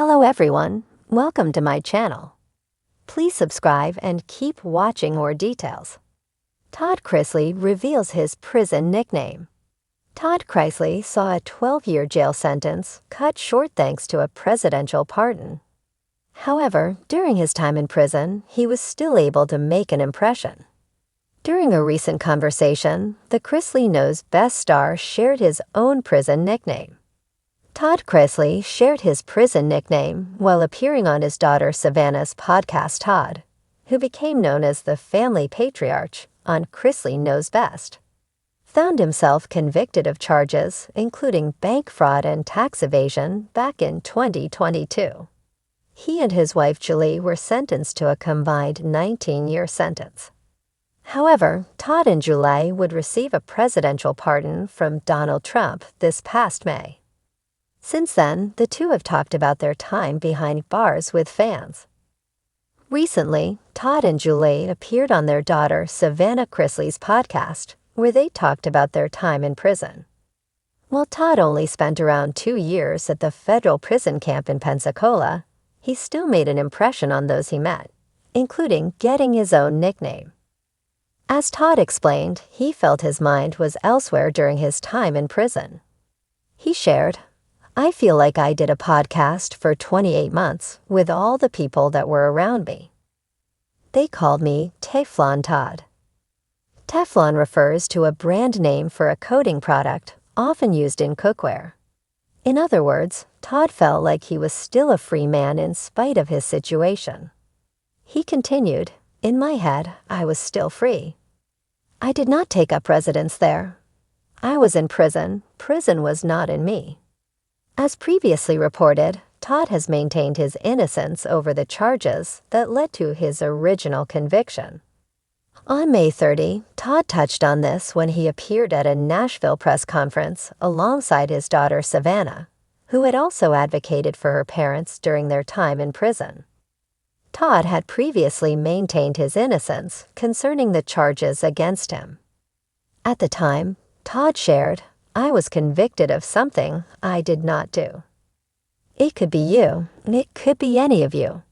Hello everyone, welcome to my channel. Please subscribe and keep watching more details. Todd Chrisley reveals his prison nickname. Todd Chrisley saw a 12-year jail sentence cut short thanks to a presidential pardon. However, during his time in prison, he was still able to make an impression. During a recent conversation, the Chrisley Knows Best star shared his own prison nickname. Todd Chrisley shared his prison nickname while appearing on his daughter Savannah's podcast Todd, who became known as the family patriarch on Chrisley Knows Best. Found himself convicted of charges including bank fraud and tax evasion back in 2022. He and his wife Julie were sentenced to a combined 19-year sentence. However, Todd and Julie would receive a presidential pardon from Donald Trump this past May. Since then, the two have talked about their time behind bars with fans. Recently, Todd and Julie appeared on their daughter Savannah Chrisley's podcast, where they talked about their time in prison. While Todd only spent around 2 years at the federal prison camp in Pensacola, he still made an impression on those he met, including getting his own nickname. As Todd explained, he felt his mind was elsewhere during his time in prison. He shared, "I feel like I did a podcast for 28 months with all the people that were around me. They called me Teflon Todd." Teflon refers to a brand name for a coating product often used in cookware. In other words, Todd felt like he was still a free man in spite of his situation. He continued, "In my head, I was still free. I did not take up residence there. I was in prison. Prison was not in me." As previously reported, Todd has maintained his innocence over the charges that led to his original conviction. On May 30, Todd touched on this when he appeared at a Nashville press conference alongside his daughter Savannah, who had also advocated for her parents during their time in prison. Todd had previously maintained his innocence concerning the charges against him. At the time, Todd shared, "I was convicted of something I did not do." It could be you. It could be any of you.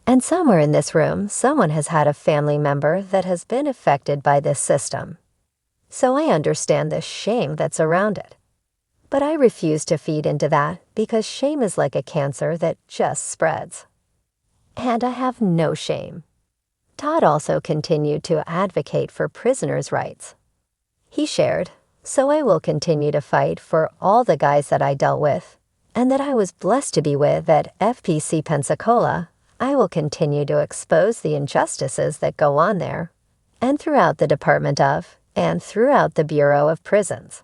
And somewhere in this room, someone has had a family member that has been affected by this system. So I understand the shame that's around it. But I refuse to feed into that because shame is like a cancer that just spreads. And I have no shame. Todd also continued to advocate for prisoners' rights. He shared, "So I will continue to fight for all the guys that I dealt with, and that I was blessed to be with at FPC Pensacola. I will continue to expose the injustices that go on there, and throughout the Department of, and throughout the Bureau of Prisons."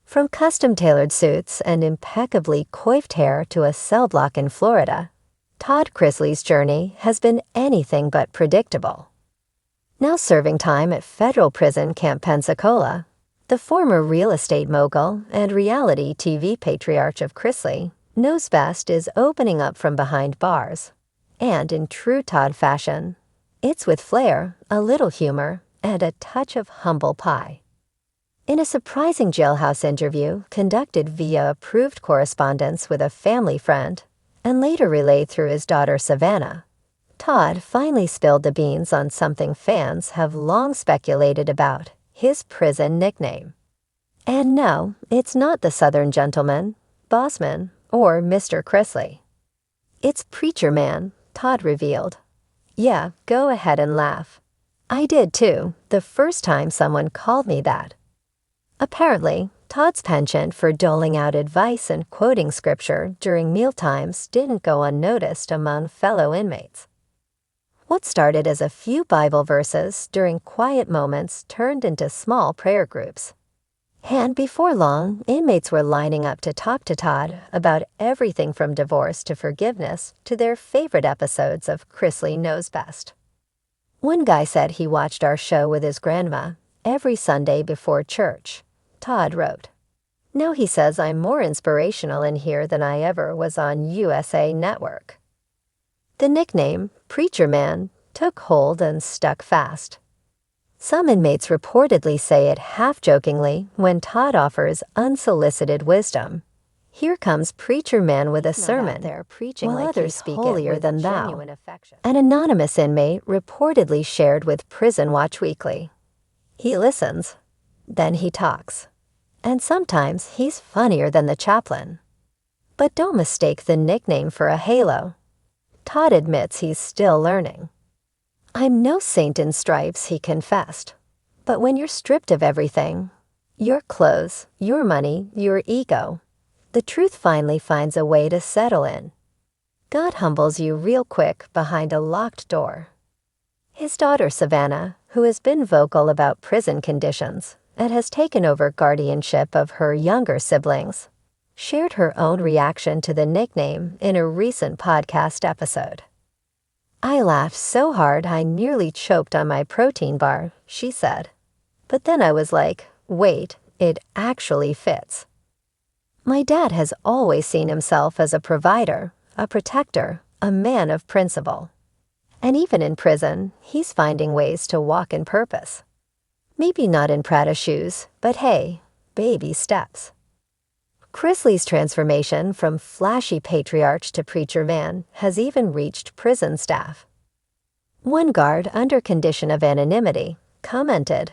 From custom-tailored suits and impeccably coiffed hair to a cell block in Florida, Todd Chrisley's journey has been anything but predictable. Now serving time at Federal Prison Camp Pensacola, the former real estate mogul and reality TV patriarch of Chrisley Knows Best is opening up from behind bars. And in true Todd fashion, it's with flair, a little humor, and a touch of humble pie. In a surprising jailhouse interview conducted via approved correspondence with a family friend, and later relayed through his daughter Savannah, Todd finally spilled the beans on something fans have long speculated about: his prison nickname. And no, it's not the Southern Gentleman, Bossman, or Mr. Chrisley. It's Preacher Man, Todd revealed. "Yeah, go ahead and laugh. I did too, the first time someone called me that." Apparently, Todd's penchant for doling out advice and quoting scripture during mealtimes didn't go unnoticed among fellow inmates. What started as a few Bible verses during quiet moments turned into small prayer groups. And before long, inmates were lining up to talk to Todd about everything from divorce to forgiveness to their favorite episodes of Chrisley Knows Best. One guy said he watched our show with his grandma every Sunday before church. Todd wrote, "Now he says I'm more inspirational in here than I ever was on USA Network." The nickname, Preacher Man, took hold and stuck fast. Some inmates reportedly say it half-jokingly when Todd offers unsolicited wisdom. Here comes preacher man with a He's not out sermon, there preaching while like others he's speak holier it than with thou. genuine affection. An anonymous inmate reportedly shared with Prison Watch Weekly. He listens, then he talks, and sometimes he's funnier than the chaplain. But don't mistake the nickname for a halo. Todd admits he's still learning. I'm no saint in stripes, he confessed. But when you're stripped of everything, your clothes, your money, your ego, the truth finally finds a way to settle in. God humbles you real quick behind a locked door. His daughter Savannah, who has been vocal about prison conditions and has taken over guardianship of her younger siblings, shared her own reaction to the nickname in a recent podcast episode. I laughed so hard I nearly choked on my protein bar, she said. But then I was like, wait, it actually fits. My dad has always seen himself as a provider, a protector, a man of principle. And even in prison, he's finding ways to walk in purpose. Maybe not in Prada shoes, but hey, baby steps. Chrisley's transformation from flashy patriarch to preacher man has even reached prison staff. One guard, under condition of anonymity, commented,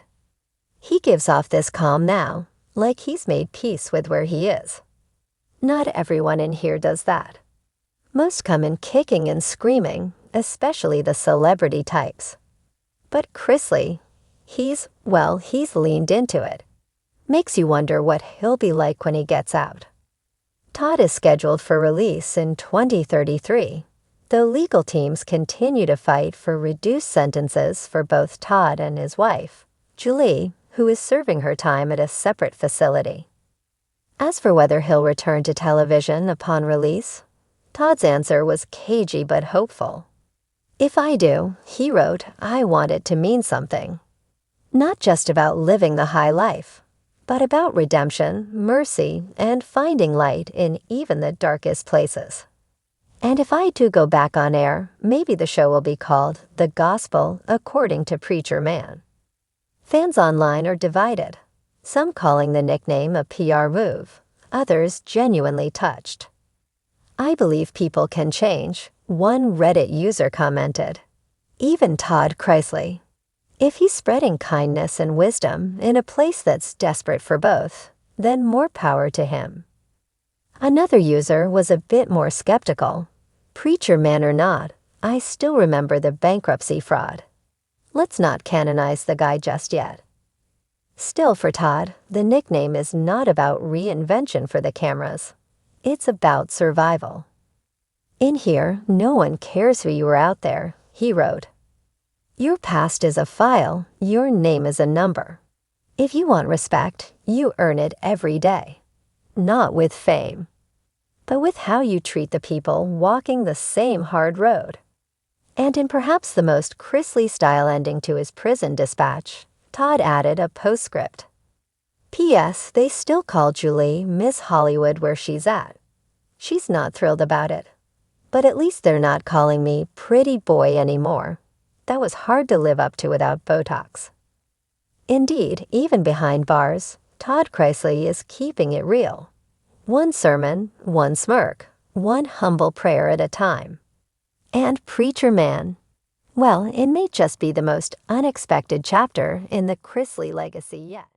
"He gives off this calm now, like he's made peace with where he is. Not everyone in here does that. Most come in kicking and screaming, especially the celebrity types. But Chrisley, he's leaned into it. Makes you wonder what he'll be like when he gets out." Todd is scheduled for release in 2033, though legal teams continue to fight for reduced sentences for both Todd and his wife, Julie, who is serving her time at a separate facility. As for whether he'll return to television upon release, Todd's answer was cagey but hopeful. "If I do," he wrote, "I want it to mean something. Not just about living the high life, but about redemption, mercy, and finding light in even the darkest places. And if I do go back on air, maybe the show will be called The Gospel According to Preacher Man." Fans online are divided, some calling the nickname a PR move, others genuinely touched. "I believe people can change," one Reddit user commented. "Even Todd Chrisley. If he's spreading kindness and wisdom in a place that's desperate for both, then more power to him." Another user was a bit more skeptical. "Preacher man or not, I still remember the bankruptcy fraud. Let's not canonize the guy just yet." Still, for Todd, the nickname is not about reinvention for the cameras. It's about survival. "In here, no one cares who you were out there," he wrote. "Your past is a file, your name is a number. If you want respect, you earn it every day. Not with fame, but with how you treat the people walking the same hard road." And in perhaps the most Chrisley-style ending to his prison dispatch, Todd added a postscript. "P.S. They still call Julie Miss Hollywood where she's at. She's not thrilled about it. But at least they're not calling me pretty boy anymore. That was hard to live up to without Botox." Indeed, even behind bars, Todd Chrisley is keeping it real. One sermon, one smirk, one humble prayer at a time. And preacher man, well, it may just be the most unexpected chapter in the Chrisley legacy yet.